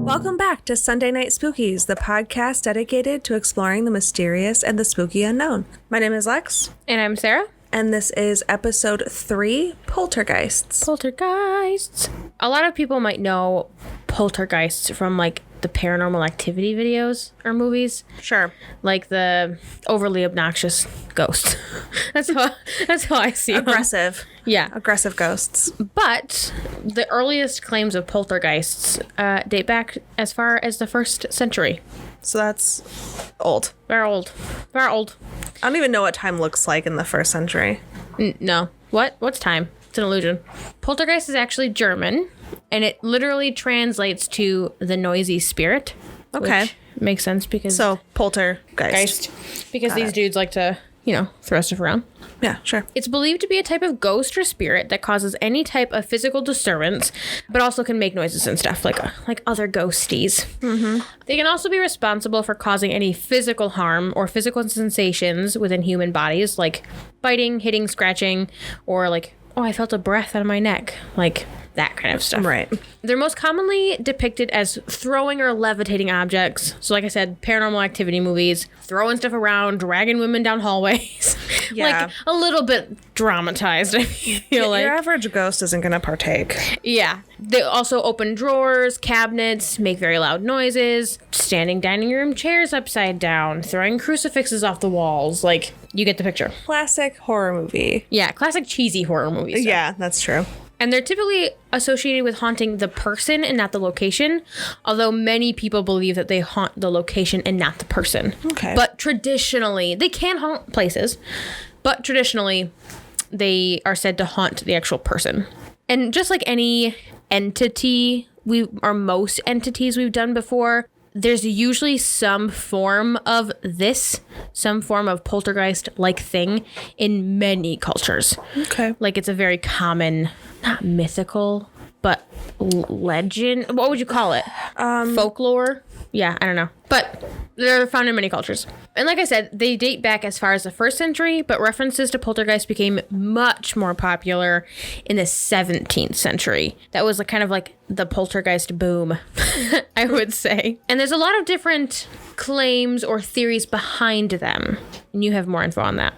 Welcome back to Sunday Night Spookies, the podcast dedicated to exploring the mysterious and the spooky unknown. My name is Lex. And I'm Sarah. And this is episode 3, Poltergeists. Poltergeists. A lot of people might know poltergeists from like the Paranormal Activity videos or movies. Sure. Like the overly obnoxious ghost. That's how I see them. Aggressive. Yeah. Aggressive ghosts. But the earliest claims of poltergeists date back as far as the 1st century. So that's old. Very old. Very old. I don't even know what time looks like in the 1st century. No. What? What's time? It's an illusion. Poltergeist is actually German, and it literally translates to the noisy spirit. Okay. Which makes sense because... So, poltergeist. Because these dudes like to, throw stuff around. Yeah, sure. It's believed to be a type of ghost or spirit that causes any type of physical disturbance, but also can make noises and stuff like other ghosties. Mm-hmm. They can also be responsible for causing any physical harm or physical sensations within human bodies, like biting, hitting, scratching, or like, oh, I felt a breath out of my neck, like that kind of stuff. Right. They're most commonly depicted as throwing or levitating objects. So like I said, Paranormal Activity movies, throwing stuff around, dragging women down hallways. Yeah. Like a little bit dramatized, I feel like. Your average ghost isn't going to partake. Yeah. They also open drawers, cabinets, make very loud noises, standing dining room chairs upside down, throwing crucifixes off the walls. Like, you get the picture. Classic horror movie. Yeah, classic cheesy horror movie stuff. Yeah, that's true. And they're typically associated with haunting the person and not the location, although many people believe that they haunt the location and not the person. Okay. But traditionally, they can haunt places, but traditionally, they are said to haunt the actual person. And just like any entity, most entities we've done before, there's usually some form of poltergeist-like thing in many cultures. Okay. Like, it's a very common, not mythical, but legend. What would you call it? Folklore? Yeah, I don't know. But they're found in many cultures. And like I said, they date back as far as the 1st century, but references to poltergeist became much more popular in the 17th century. That was kind of like the poltergeist boom, I would say. And there's a lot of different claims or theories behind them. And you have more info on that.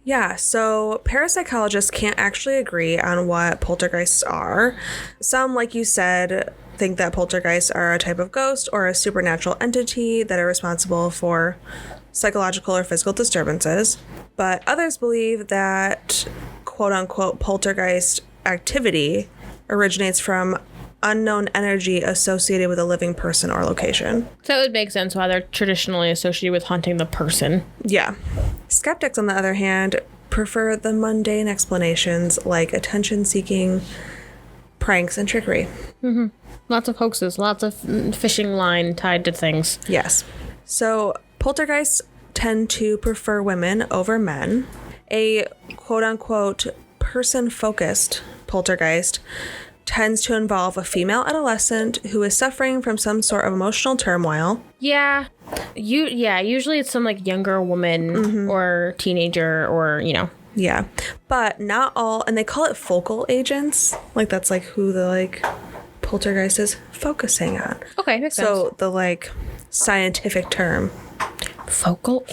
Yeah, so parapsychologists can't actually agree on what poltergeists are. Some, like you said, think that poltergeists are a type of ghost or a supernatural entity that are responsible for psychological or physical disturbances. But others believe that quote-unquote poltergeist activity originates from unknown energy associated with a living person or location. So it would make sense why they're traditionally associated with haunting the person. Yeah. Skeptics, on the other hand, prefer the mundane explanations like attention-seeking pranks and trickery. Mm-hmm. Lots of hoaxes, lots of fishing line tied to things. Yes. So poltergeists tend to prefer women over men. A quote-unquote person-focused poltergeist tends to involve a female adolescent who is suffering from some sort of emotional turmoil. Yeah. Usually it's some like younger woman or teenager or, Yeah. But not all, and they call it focal agents. Like that's like who the poltergeist is focusing on. Okay, makes sense. So the scientific term. Focal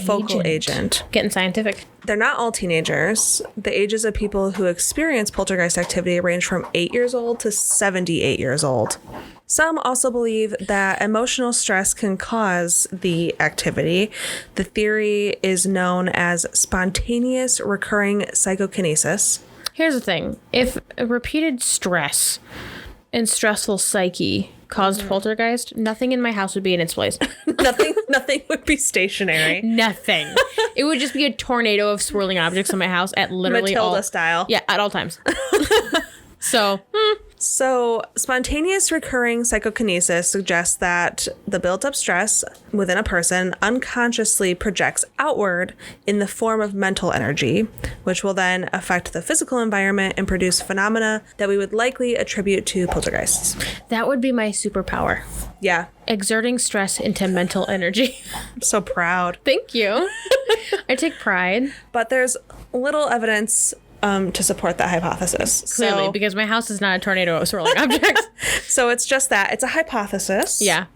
agent. Getting scientific. They're not all teenagers. The ages of people who experience poltergeist activity range from 8 years old to 78 years old. Some also believe that emotional stress can cause the activity. The theory is known as spontaneous recurring psychokinesis. Here's the thing. If repeated stress and stressful psyche caused poltergeist, nothing in my house would be in its place. Nothing would be stationary. Nothing. It would just be a tornado of swirling objects in my house at literally Matilda style. Yeah, at all times. So spontaneous recurring psychokinesis suggests that the built-up stress within a person unconsciously projects outward in the form of mental energy, which will then affect the physical environment and produce phenomena that we would likely attribute to poltergeists. That would be my superpower. Yeah. Exerting stress into mental energy. I'm so proud. Thank you. I take pride. But there's little evidence to support that hypothesis. Clearly, because my house is not a tornado of swirling objects. So it's just that. It's a hypothesis. Yeah.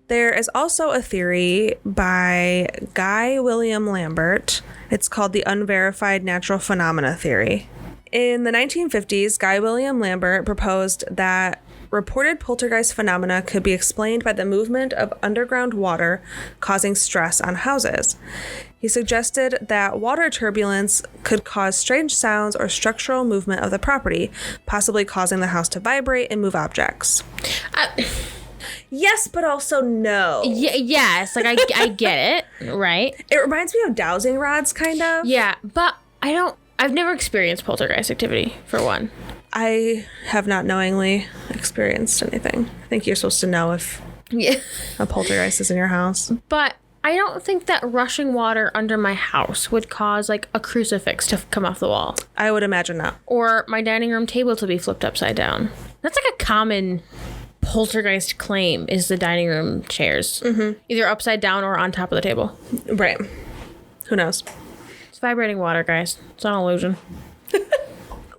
There is also a theory by Guy William Lambert. It's called the Unverified Natural Phenomena Theory. In the 1950s, Guy William Lambert proposed that reported poltergeist phenomena could be explained by the movement of underground water causing stress on houses. He suggested that water turbulence could cause strange sounds or structural movement of the property, possibly causing the house to vibrate and move objects. Yes, but also no. Yes, like I get it, right? It reminds me of dowsing rods, kind of. Yeah, but I've never experienced poltergeist activity, for one. I have not knowingly experienced anything. I think you're supposed to know if a poltergeist is in your house. But I don't think that rushing water under my house would cause, like, a crucifix to come off the wall. I would imagine not. Or my dining room table to be flipped upside down. That's like a common poltergeist claim, is the dining room chairs. Mm-hmm. Either upside down or on top of the table. Right. Who knows? It's vibrating water, guys. It's not an illusion.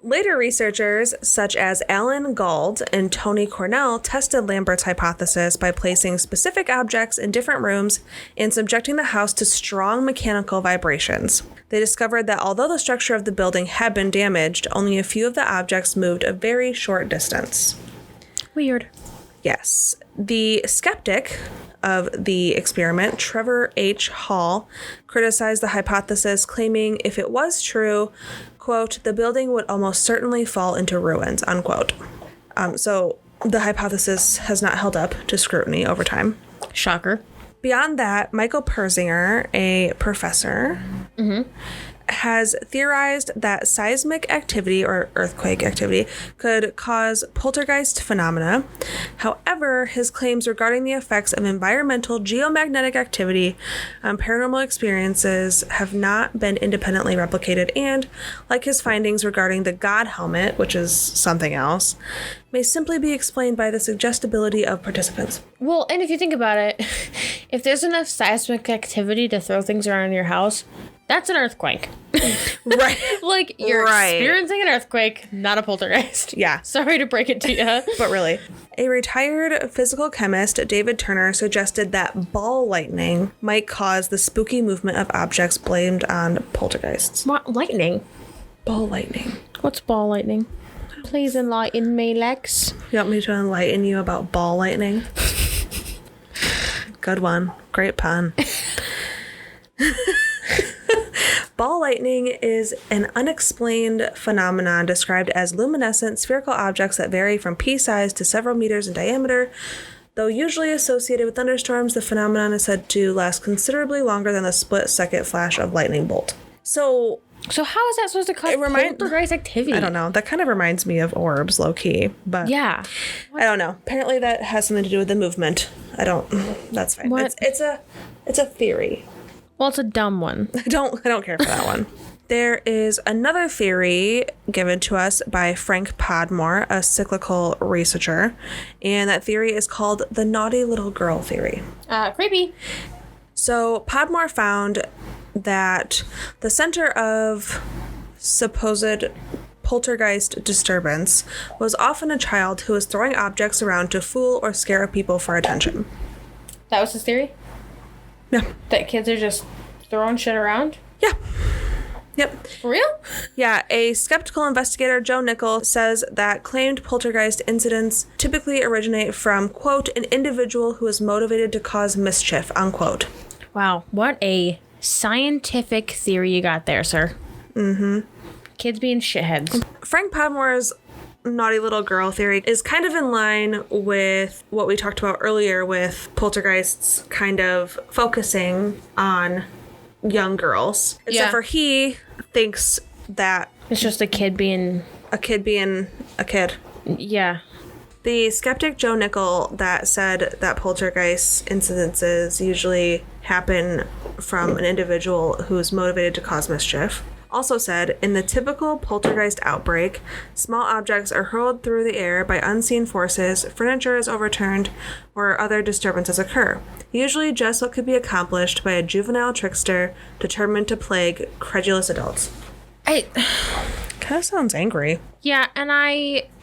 Later researchers, such as Alan Gauld and Tony Cornell, tested Lambert's hypothesis by placing specific objects in different rooms and subjecting the house to strong mechanical vibrations. They discovered that although the structure of the building had been damaged, only a few of the objects moved a very short distance. Weird. Yes. The skeptic of the experiment, Trevor H. Hall, criticized the hypothesis, claiming if it was true, quote, the building would almost certainly fall into ruins, unquote. So the hypothesis has not held up to scrutiny over time. Shocker. Beyond that, Michael Persinger, a professor, has theorized that seismic activity or earthquake activity could cause poltergeist phenomena. However, his claims regarding the effects of environmental geomagnetic activity on paranormal experiences have not been independently replicated, and, like his findings regarding the God helmet, which is something else, may simply be explained by the suggestibility of participants. Well, and if you think about it, if there's enough seismic activity to throw things around in your house, that's an earthquake. Right. Like, you're experiencing an earthquake, not a poltergeist. Yeah. Sorry to break it to you. But really. A retired physical chemist, David Turner, suggested that ball lightning might cause the spooky movement of objects blamed on poltergeists. What? Lightning? Ball lightning. What's ball lightning? Please enlighten me, Lex. You want me to enlighten you about ball lightning? Good one. Great pun. Ball lightning is an unexplained phenomenon described as luminescent spherical objects that vary from pea-size to several meters in diameter. Though usually associated with thunderstorms, the phenomenon is said to last considerably longer than the split-second flash of lightning bolt. So how is that supposed to cause poltergeist activity? I don't know. That kind of reminds me of orbs, low-key. But yeah. I don't know. Apparently that has something to do with the movement. That's fine. What? It's a theory. Well, it's a dumb one. I don't care for that one. There is another theory given to us by Frank Podmore, a cyclical researcher, and that theory is called the naughty little girl theory. Creepy. So Podmore found that the center of supposed poltergeist disturbance was often a child who was throwing objects around to fool or scare people for attention. That was his theory? Yeah. That kids are just throwing shit around? Yeah. Yep. For real? Yeah. A skeptical investigator, Joe Nickel, says that claimed poltergeist incidents typically originate from, quote, an individual who is motivated to cause mischief, unquote. Wow. What a scientific theory you got there, sir. Mm-hmm. Kids being shitheads. Frank Podmore's naughty little girl theory is kind of in line with what we talked about earlier with poltergeists kind of focusing on young girls. Except for he thinks that it's just a kid being a kid. Yeah. The skeptic Joe Nickel that said that poltergeist incidences usually happen from an individual who is motivated to cause mischief also said, in the typical poltergeist outbreak, small objects are hurled through the air by unseen forces, furniture is overturned, or other disturbances occur. Usually just what could be accomplished by a juvenile trickster determined to plague credulous adults. Kind of sounds angry. Yeah, and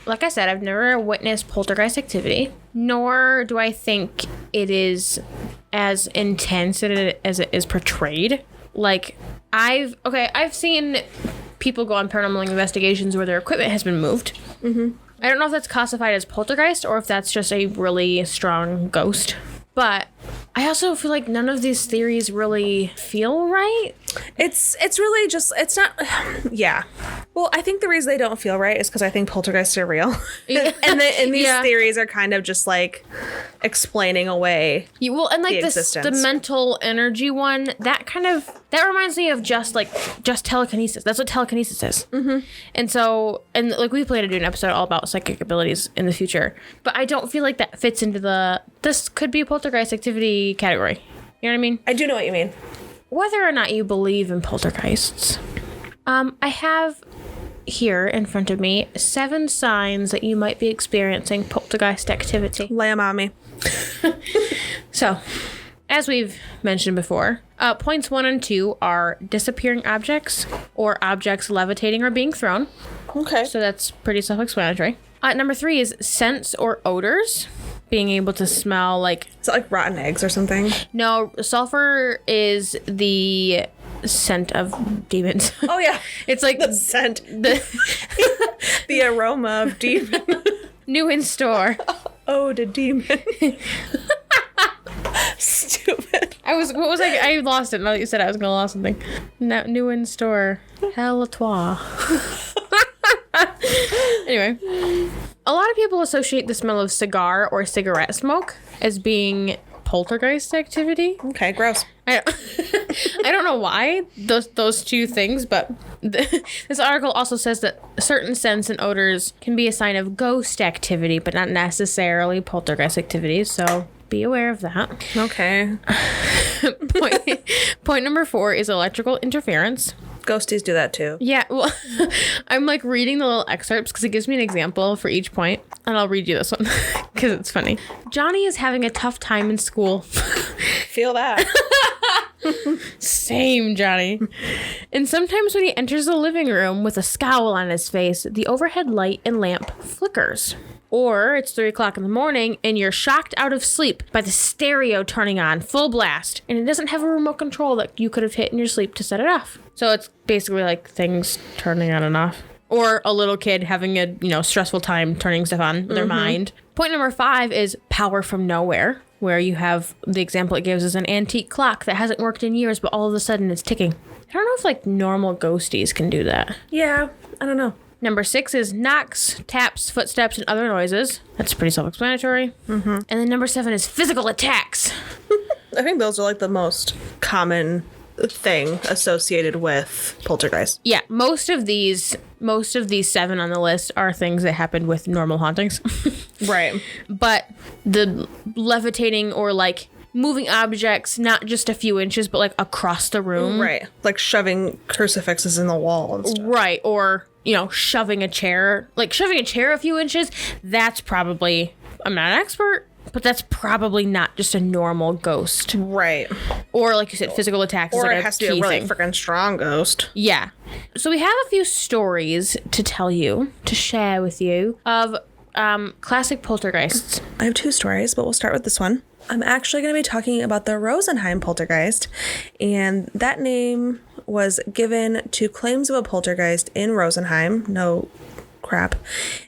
like I said, I've never witnessed poltergeist activity, nor do I think it is as intense as it is portrayed. Like, I've seen people go on paranormal investigations where their equipment has been moved. Mm-hmm. I don't know if that's classified as poltergeist or if that's just a really strong ghost. But I also feel like none of these theories really feel right. It's really just, it's not, yeah. Well, I think the reason they don't feel right is because I think poltergeists are real. and these theories are kind of just like explaining away and like the mental energy one, that reminds me of just telekinesis. That's what telekinesis is. Mm-hmm. And like we plan to do an episode all about psychic abilities in the future. But I don't feel like that fits into this could be a poltergeist activity category. You know what I mean? I do know what you mean. Whether or not you believe in poltergeists, I have here in front of me 7 signs that you might be experiencing poltergeist activity. Lay 'em on me. So, as we've mentioned before, points 1 and 2 are disappearing objects or objects levitating or being thrown. Okay. So that's pretty self-explanatory. Number 3 is scents or odors. Being able to smell like... Is it like rotten eggs or something? No, sulfur is the scent of demons. Oh, yeah. It's like... The scent. The aroma of demon. New in store. Oh, the demon. Stupid. I lost it. Now that you said I was going to lose something. No, new in store. Helatois. Anyway, a lot of people associate the smell of cigar or cigarette smoke as being poltergeist activity. Okay, gross. I don't know why those two things, but this article also says that certain scents and odors can be a sign of ghost activity, but not necessarily poltergeist activity. So be aware of that. Okay. Point number 4 is electrical interference. Ghosties do that too. Yeah, well, I'm like reading the little excerpts because it gives me an example for each point, and I'll read you this one because it's funny. Johnny is having a tough time in school. Feel that. Same, Johnny. And sometimes when he enters the living room with a scowl on his face, the overhead light and lamp flickers. Or it's 3 o'clock in the morning and you're shocked out of sleep by the stereo turning on full blast, and it doesn't have a remote control that you could have hit in your sleep to set it off. So it's basically like things turning on and off. Or a little kid having a stressful time turning stuff on with their mind. Point number 5 is power from nowhere, where you have the example it gives is an antique clock that hasn't worked in years, but all of a sudden it's ticking. I don't know if like normal ghosties can do that. Yeah, I don't know. Number 6 is knocks, taps, footsteps, and other noises. That's pretty self-explanatory. Mm-hmm. And then number 7 is physical attacks. I think those are like the most common thing associated with poltergeist. Yeah, most of these 7 on the list are things that happened with normal hauntings. Right. But the levitating or like moving objects, not just a few inches, but like across the room. Right. Like shoving crucifixes in the wall and stuff. Right. Or, shoving a chair. Like shoving a chair a few inches, that's probably, I'm not an expert, but that's probably not just a normal ghost. Right. Or like you said, physical attacks. Or is like it has to be a really freaking strong ghost. Yeah. So we have a few stories to tell you, to share with you, of classic poltergeists. I have 2 stories, but we'll start with this one. I'm actually going to be talking about the Rosenheim Poltergeist, and that name was given to claims of a poltergeist in Rosenheim,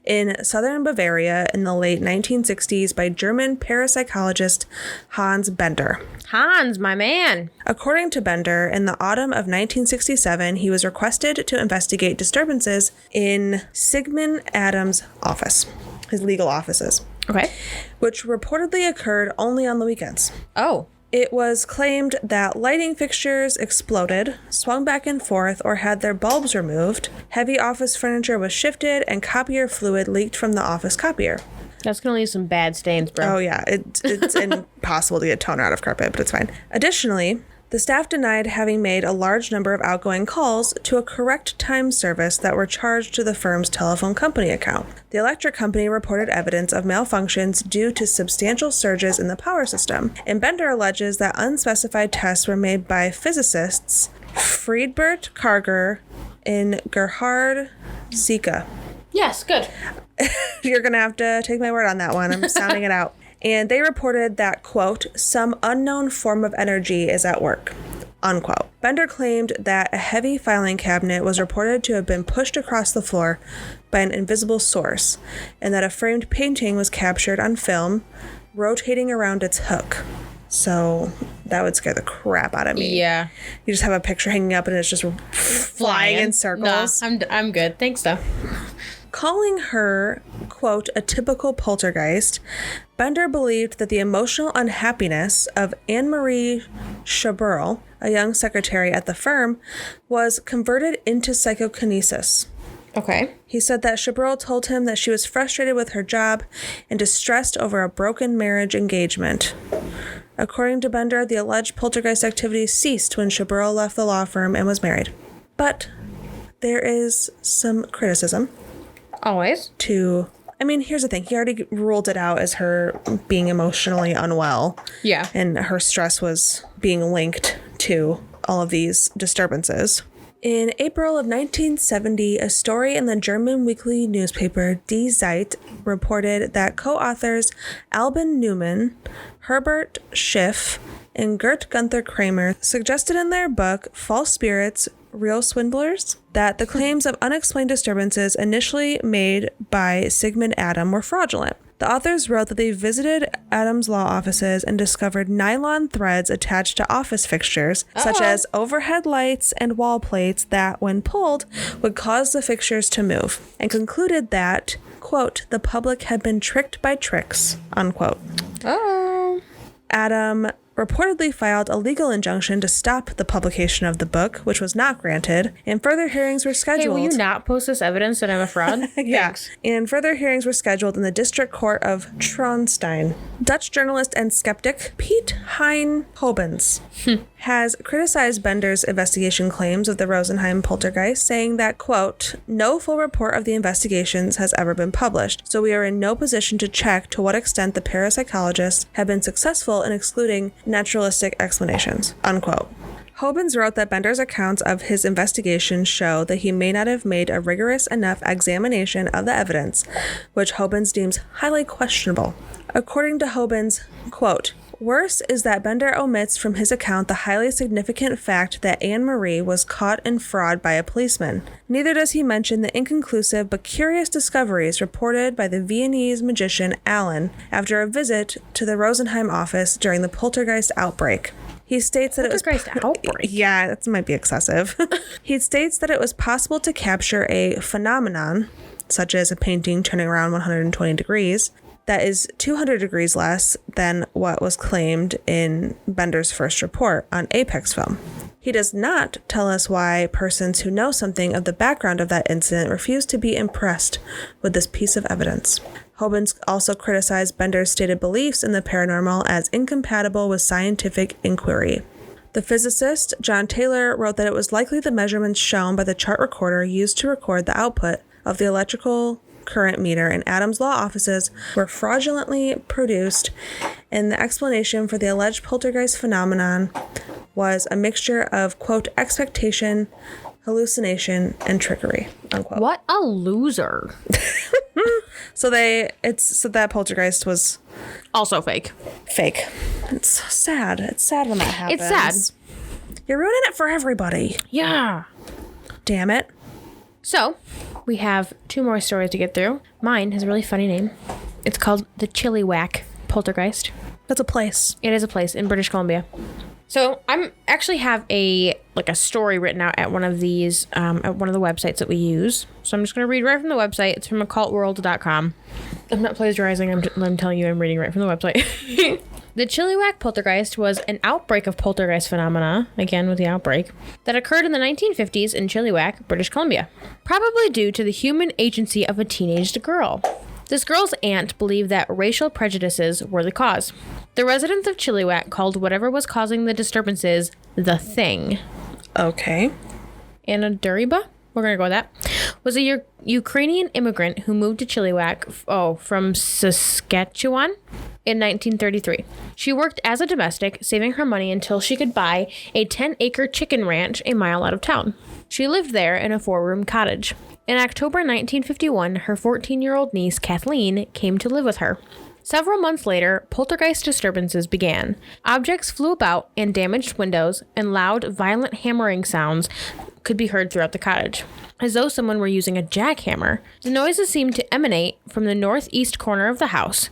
in southern Bavaria in the late 1960s by German parapsychologist Hans Bender. Hans, my man. According to Bender, in the autumn of 1967, he was requested to investigate disturbances in Sigmund Adams' office, his legal offices. Okay. Which reportedly occurred only on the weekends. Oh. It was claimed that lighting fixtures exploded, swung back and forth, or had their bulbs removed. Heavy office furniture was shifted, and copier fluid leaked from the office copier. That's going to leave some bad stains, bro. Oh, yeah. It's impossible to get toner out of carpet, but it's fine. Additionally, the staff denied having made a large number of outgoing calls to a correct time service that were charged to the firm's telephone company account. The electric company reported evidence of malfunctions due to substantial surges in the power system, and Bender alleges that unspecified tests were made by physicists Friedbert Karger and Gerhard Sika. Yes, good. You're going to have to take my word on that one. I'm sounding it out. And they reported that, quote, some unknown form of energy is at work, unquote. Bender claimed that a heavy filing cabinet was reported to have been pushed across the floor by an invisible source, and that a framed painting was captured on film rotating around its hook. So that would scare the crap out of me. Yeah. You just have a picture hanging up and it's just flying in circles. Nah, I'm good. Thanks, though. Calling her, quote, a typical poltergeist, Bender believed that the emotional unhappiness of Anne-Marie Chaburl, a young secretary at the firm, was converted into psychokinesis. Okay. He said that Chaburl told him that she was frustrated with her job and distressed over a broken marriage engagement. According to Bender, the alleged poltergeist activity ceased when Chaburl left the law firm and was married. But there is some criticism. Always. Here's the thing. He already ruled it out as her being emotionally unwell. Yeah. And her stress was being linked to all of these disturbances. In April of 1970, a story in the German weekly newspaper Die Zeit reported that co-authors Albin Newman, Herbert Schiff, and Gert Gunther Kramer suggested in their book False Spirits, Real Swindlers that the claims of unexplained disturbances initially made by Sigmund Adam were fraudulent. The authors wrote that they visited Adam's law offices and discovered nylon threads attached to office fixtures, such as overhead lights and wall plates that, when pulled, would cause the fixtures to move, and concluded that, quote, the public had been tricked by tricks, unquote. Oh. Adam reportedly filed a legal injunction to stop the publication of the book, which was not granted, and further hearings were scheduled. Hey, will you not post this evidence that I'm a fraud? Yeah. Thanks. And further hearings were scheduled in the District Court of Tronstein. Dutch journalist and skeptic Piet Hein Hobens has criticized Bender's investigation claims of the Rosenheim Poltergeist, saying that, quote, no full report of the investigations has ever been published, so we are in no position to check to what extent the parapsychologists have been successful in excluding naturalistic explanations, unquote. Hobens wrote that Bender's accounts of his investigation show that he may not have made a rigorous enough examination of the evidence, which Hobens deems highly questionable. According to Hobens, quote, worse is that Bender omits from his account the highly significant fact that Anne-Marie was caught in fraud by a policeman. Neither does he mention the inconclusive but curious discoveries reported by the Viennese magician Allen after a visit to the Rosenheim office during the poltergeist outbreak. He states that Poltergeist outbreak? Yeah, that might be excessive. He states that it was possible to capture a phenomenon, such as a painting turning around 120 degrees, that is 200 degrees less than what was claimed in Bender's first report on Apex film. He does not tell us why persons who know something of the background of that incident refuse to be impressed with this piece of evidence. Hobens also criticized Bender's stated beliefs in the paranormal as incompatible with scientific inquiry. The physicist, John Taylor, wrote that it was likely the measurements shown by the chart recorder used to record the output of the electrical current meter in Adams' law offices were fraudulently produced, and the explanation for the alleged poltergeist phenomenon was a mixture of, quote, expectation, hallucination, and trickery, unquote. What a loser. So that poltergeist was Also fake. fake. It's so sad. It's sad when that happens. It's sad. You're ruining it for everybody. Yeah. Damn it. So, we have 2 more stories to get through. Mine has a really funny name. It's called the Chiliwack Poltergeist. That's a place. It is a place in British Columbia. So I'm actually have a story written out at one of these at one of the websites that we use. So I'm just going to read right from the website. It's from occultworld.com. I'm not plagiarizing. I'm telling you I'm reading right from the website. The Chiliwack Poltergeist was an outbreak of poltergeist phenomena, again with the outbreak, that occurred in the 1950s in Chiliwack, British Columbia, probably due to the human agency of a teenaged girl. This girl's aunt believed that racial prejudices were the cause. The residents of Chiliwack called whatever was causing the disturbances the Thing. Okay. Anna Duriba, we're going to go with that, was a Ukrainian immigrant who moved to Chiliwack, from Saskatchewan in 1933. She worked as a domestic, saving her money until she could buy a 10-acre chicken ranch a mile out of town. She lived there in a 4-room cottage. In October 1951, her 14-year-old niece, Kathleen, came to live with her. Several months later, poltergeist disturbances began. Objects flew about and damaged windows, and loud, violent hammering sounds could be heard throughout the cottage, as though someone were using a jackhammer. The noises seemed to emanate from the northeast corner of the house.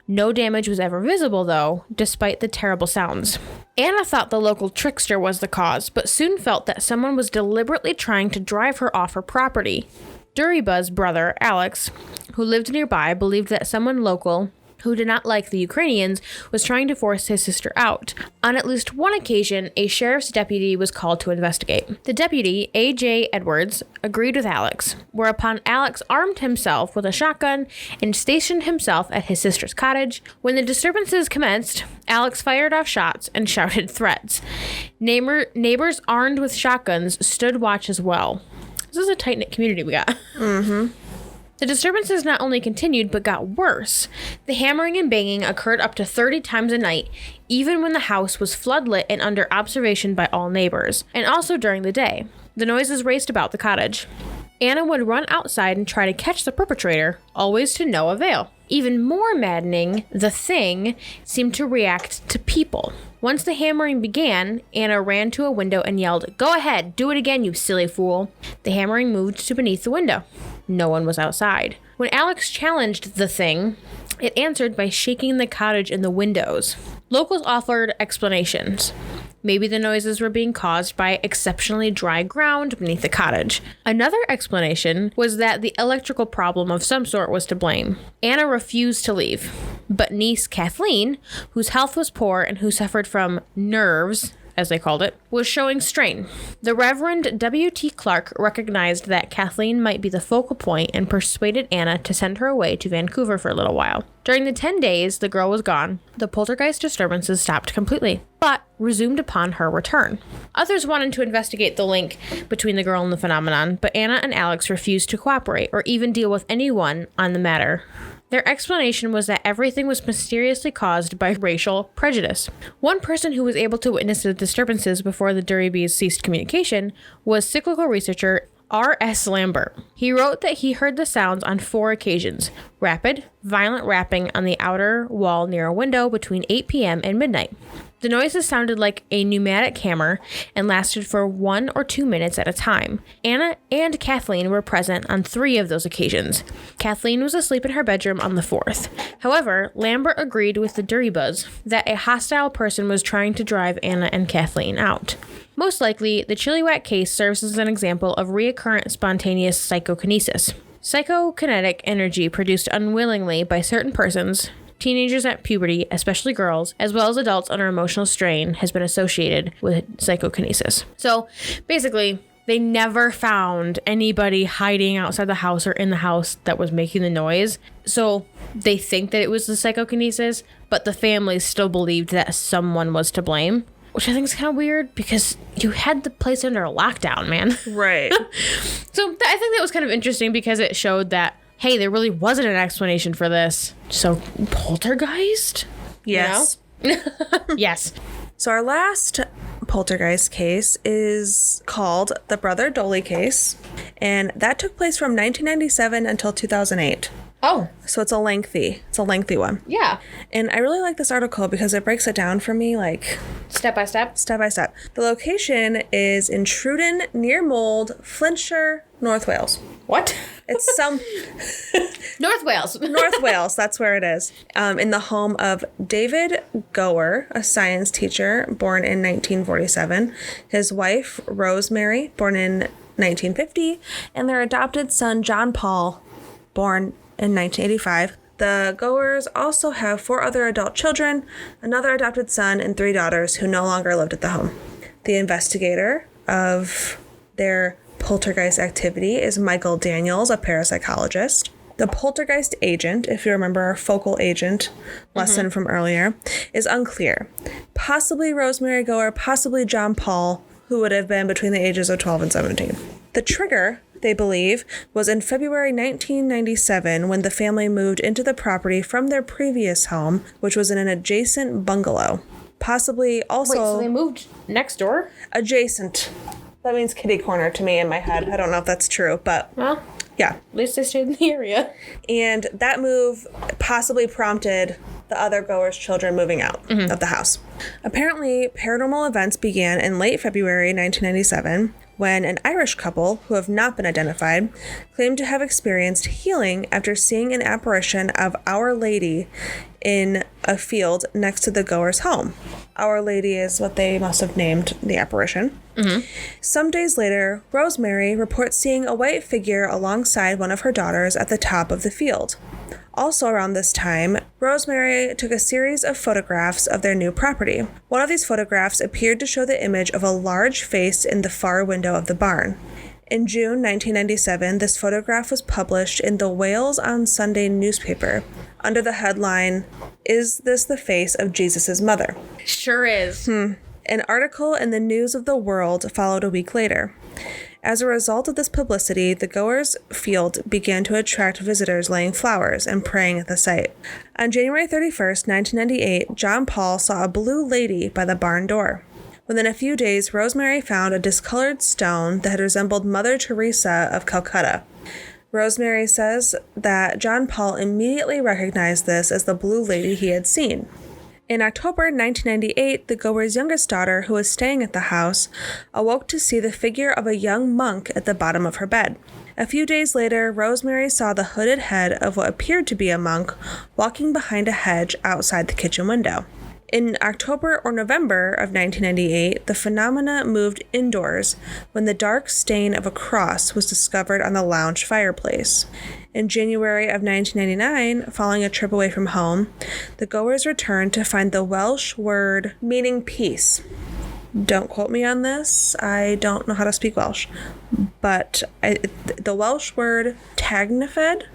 No damage was ever visible, though, despite the terrible sounds. Anna thought the local trickster was the cause, but soon felt that someone was deliberately trying to drive her off her property. Duribuz's brother, Alex, who lived nearby, believed that someone local who did not like the Ukrainians was trying to force his sister out. On at least one occasion, a sheriff's deputy was called to investigate. The deputy, A.J. Edwards, agreed with Alex, whereupon Alex armed himself with a shotgun and stationed himself at his sister's cottage. When the disturbances commenced, Alex fired off shots and shouted threats. Neighbors armed with shotguns stood watch as well. This is a tight-knit community we got. Mm-hmm. The disturbances not only continued, but got worse. The hammering and banging occurred up to 30 times a night, even when the house was floodlit and under observation by all neighbors, and also during the day. The noises raced about the cottage. Anna would run outside and try to catch the perpetrator, always to no avail. Even more maddening, the thing seemed to react to people. Once the hammering began, Anna ran to a window and yelled, "Go ahead, do it again, you silly fool." The hammering moved to beneath the window. No one was outside. When Alex challenged the thing, it answered by shaking the cottage and the windows. Locals offered explanations. Maybe the noises were being caused by exceptionally dry ground beneath the cottage. Another explanation was that the electrical problem of some sort was to blame. Anna refused to leave, but niece Kathleen, whose health was poor and who suffered from nerves, as they called it, was showing strain. The Reverend W.T. Clark recognized that Kathleen might be the focal point and persuaded Anna to send her away to Vancouver for a little while. During the 10 days the girl was gone, the poltergeist disturbances stopped completely, but resumed upon her return. Others wanted to investigate the link between the girl and the phenomenon, but Anna and Alex refused to cooperate or even deal with anyone on the matter. Their explanation was that everything was mysteriously caused by racial prejudice. One person who was able to witness the disturbances before the Duribys ceased communication was cyclical researcher R.S. Lambert. He wrote that he heard the sounds on 4 occasions: rapid, violent rapping on the outer wall near a window between 8 p.m. and midnight. The noises sounded like a pneumatic hammer and lasted for 1 or 2 minutes at a time. Anna and Kathleen were present on 3 of those occasions. Kathleen was asleep in her bedroom on the 4th. However, Lambert agreed with the Duribus that a hostile person was trying to drive Anna and Kathleen out. Most likely, the Chiliwack case serves as an example of recurrent spontaneous psychokinesis. Psychokinetic energy produced unwillingly by certain persons, teenagers at puberty, especially girls, as well as adults under emotional strain, has been associated with psychokinesis. So basically, they never found anybody hiding outside the house or in the house that was making the noise. So they think that it was the psychokinesis, but the family still believed that someone was to blame, which I think is kind of weird because you had the place under a lockdown, man. Right. So I think that was kind of interesting because it showed that, hey, there really wasn't an explanation for this. So, poltergeist? Yes. You know? Yes. So our last poltergeist case is called the Brother Doley case, and that took place from 1997 until 2008. Oh. So it's a lengthy one. Yeah. And I really like this article because it breaks it down for me, like... Step by step? Step by step. The location is in Truden, near Mold, Flintshire, North Wales. What? It's some... North Wales. North Wales, that's where it is. In the home of David Gower, a science teacher, born in 1947. His wife, Rosemary, born in 1950. And their adopted son, John Paul, born in 1985. The Goers also have 4 other adult children, another adopted son, and 3 daughters who no longer lived at the home. The investigator of their poltergeist activity is Michael Daniels, a parapsychologist. The poltergeist agent, if you remember our focal agent lesson from earlier, is unclear. Possibly Rosemary Gower, possibly John Paul, who would have been between the ages of 12 and 17. The trigger they believe, was in February 1997 when the family moved into the property from their previous home, which was in an adjacent bungalow. Possibly also... Wait, so they moved next door? Adjacent. That means kitty corner to me in my head. I don't know if that's true, but... Well, yeah. At least they stayed in the area. And that move possibly prompted the other goers' children moving out of the house. Apparently, paranormal events began in late February 1997 when an Irish couple, who have not been identified, claimed to have experienced healing after seeing an apparition of Our Lady in a field next to the goer's home. Our Lady is what they must have named the apparition. Some days later, Rosemary reports seeing a white figure alongside one of her daughters at the top of the field. Also around this time, Rosemary took a series of photographs of their new property. One of these photographs appeared to show the image of a large face in the far window of the barn. In June 1997, this photograph was published in the Wales on Sunday newspaper under the headline, "Is this the face of Jesus' mother?" Sure is. An article in the News of the World followed a week later. As a result of this publicity, the goers' field began to attract visitors laying flowers and praying at the site. On January 31st, 1998, John Paul saw a blue lady by the barn door. Within a few days, Rosemary found a discolored stone that had resembled Mother Teresa of Calcutta. Rosemary says that John Paul immediately recognized this as the blue lady he had seen. In October 1998, the goer's youngest daughter, who was staying at the house, awoke to see the figure of a young monk at the bottom of her bed. A few days later, Rosemary saw the hooded head of what appeared to be a monk walking behind a hedge outside the kitchen window. In October or November of 1998, the phenomena moved indoors when the dark stain of a cross was discovered on the lounge fireplace. In January of 1999, following a trip away from home, the goers returned to find the Welsh word meaning peace. Don't quote me on this. I don't know how to speak Welsh. But the Welsh word tagnafed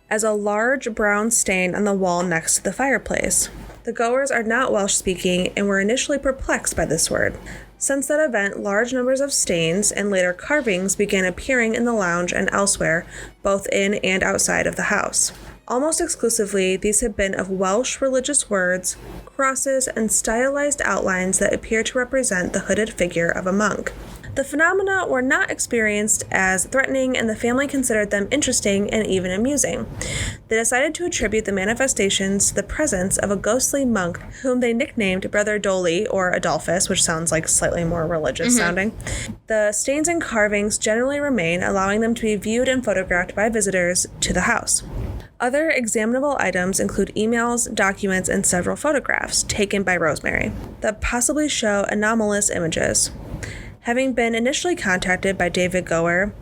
as a large brown stain on the wall next to the fireplace. The goers are not Welsh-speaking and were initially perplexed by this word. Since that event, large numbers of stains and later carvings began appearing in the lounge and elsewhere, both in and outside of the house. Almost exclusively, these have been of Welsh religious words, crosses, and stylized outlines that appear to represent the hooded figure of a monk. The phenomena were not experienced as threatening, and the family considered them interesting and even amusing. They decided to attribute the manifestations to the presence of a ghostly monk whom they nicknamed Brother Dolly, or Adolphus, which sounds like slightly more religious sounding. The stains and carvings generally remain, allowing them to be viewed and photographed by visitors to the house. Other examinable items include emails, documents, and several photographs taken by Rosemary that possibly show anomalous images. Having been initially contacted by David Goer,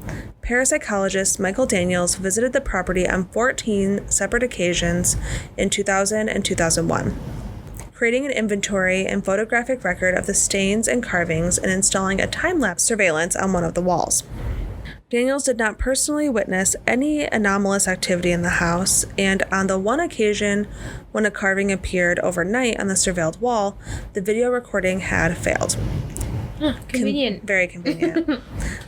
parapsychologist Michael Daniels visited the property on 14 separate occasions in 2000 and 2001, creating an inventory and photographic record of the stains and carvings and installing a time-lapse surveillance on one of the walls. Daniels did not personally witness any anomalous activity in the house, and on the one occasion when a carving appeared overnight on the surveilled wall, the video recording had failed. Convenient. Very convenient.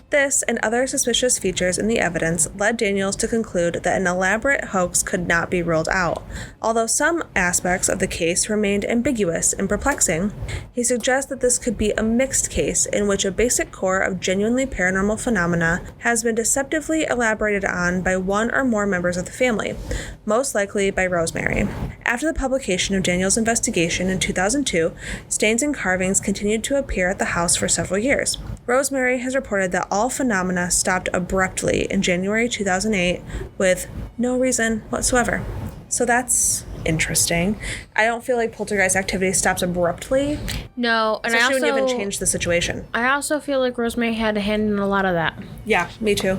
This and other suspicious features in the evidence led Daniels to conclude that an elaborate hoax could not be ruled out. Although some aspects of the case remained ambiguous and perplexing, he suggests that this could be a mixed case in which a basic core of genuinely paranormal phenomena has been deceptively elaborated on by one or more members of the family, most likely by Rosemary. After the publication of Daniels' investigation in 2002, stains and carvings continued to appear at the house for several years. Rosemary has reported that all phenomena stopped abruptly in January 2008 with no reason whatsoever. So that's interesting. I don't feel like poltergeist activity stops abruptly. No, and especially when you haven't also changed the situation. I also feel like Rosemary had a hand in a lot of that. Yeah, me too.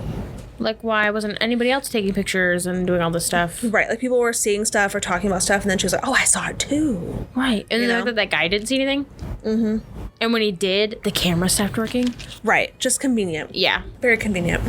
Like, why wasn't anybody else taking pictures and doing all this stuff? Right, like people were seeing stuff or talking about stuff, and then she was like, oh, I saw it too. Right, and then that guy didn't see anything? Mm-hmm. And when he did, the camera stopped working? Right, just convenient. Yeah. Very convenient.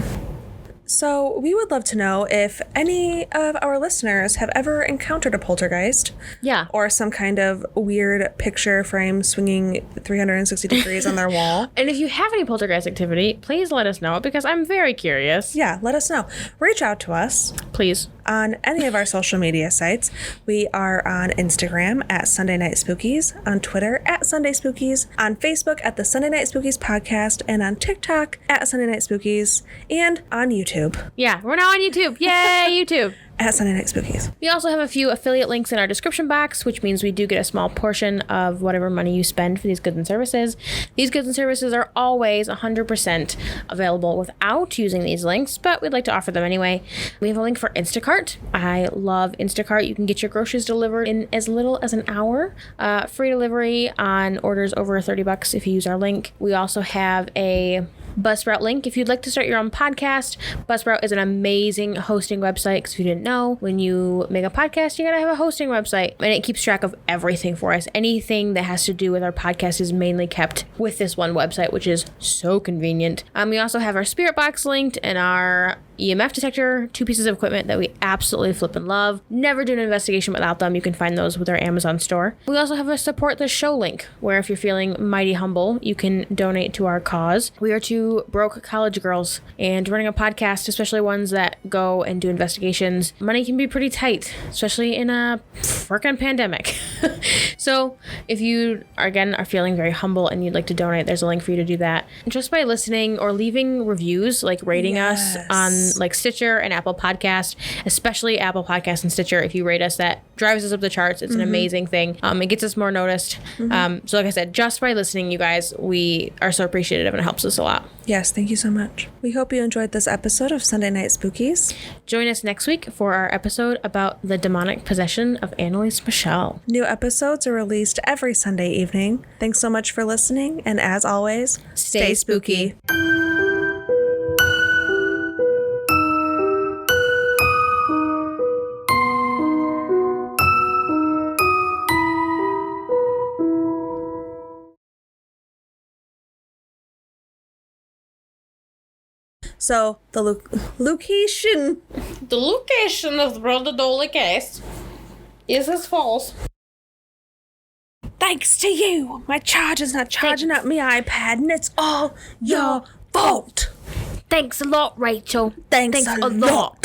So we would love to know if any of our listeners have ever encountered a poltergeist. Yeah. Or some kind of weird picture frame swinging 360 degrees on their wall. And if you have any poltergeist activity, please let us know because I'm very curious. Yeah, let us know. Reach out to us. Please. On any of our social media sites. We are on Instagram at Sunday Night Spookies, on Twitter at Sunday Spookies, on Facebook at the Sunday Night Spookies podcast, and on TikTok at Sunday Night Spookies, and on YouTube. Yeah, we're now on YouTube. Yay, YouTube. At Sunday Night Spookies. We also have a few affiliate links in our description box, which means we do get a small portion of whatever money you spend for these goods and services. These goods and services are always 100% available without using these links, but we'd like to offer them anyway. We have a link for Instacart. I love Instacart. You can get your groceries delivered in as little as an hour. Free delivery on orders over $30 if you use our link. We also have a Buzzsprout link. If you'd like to start your own podcast, Buzzsprout is an amazing hosting website. Because if you didn't know, when you make a podcast, you gotta have a hosting website, and it keeps track of everything for us. Anything that has to do with our podcast is mainly kept with this one website, which is so convenient. We also have our Spirit Box linked and our EMF Detector, 2 pieces of equipment that we absolutely flip and love. Never do an investigation without them. You can find those with our Amazon store. We also have a support the show link, where if you're feeling mighty humble, you can donate to our cause. We are 2 broke college girls, and running a podcast, especially ones that go and do investigations, money can be pretty tight, especially in a freaking pandemic. So if you, again, are feeling very humble and you'd like to donate, there's a link for you to do that. Just by listening or leaving reviews, like rating us on like Stitcher and Apple Podcast, especially Apple Podcast and Stitcher. If you rate us, that drives us up the charts. It's an amazing thing. It gets us more noticed. So like I said, just by listening, you guys, we are so appreciative and it helps us a lot. Yes, thank you so much. We hope you enjoyed this episode of Sunday Night Spookies. Join us next week for our episode about the demonic possession of Annalise Michelle. New episodes are released every Sunday evening. Thanks so much for listening, and as always, Stay spooky. So, the location. The location of the Brother Dolly case is as false. Thanks to you, my charger's not charging up my iPad, and it's all your fault. Thanks a lot, Rachel. Thanks a lot.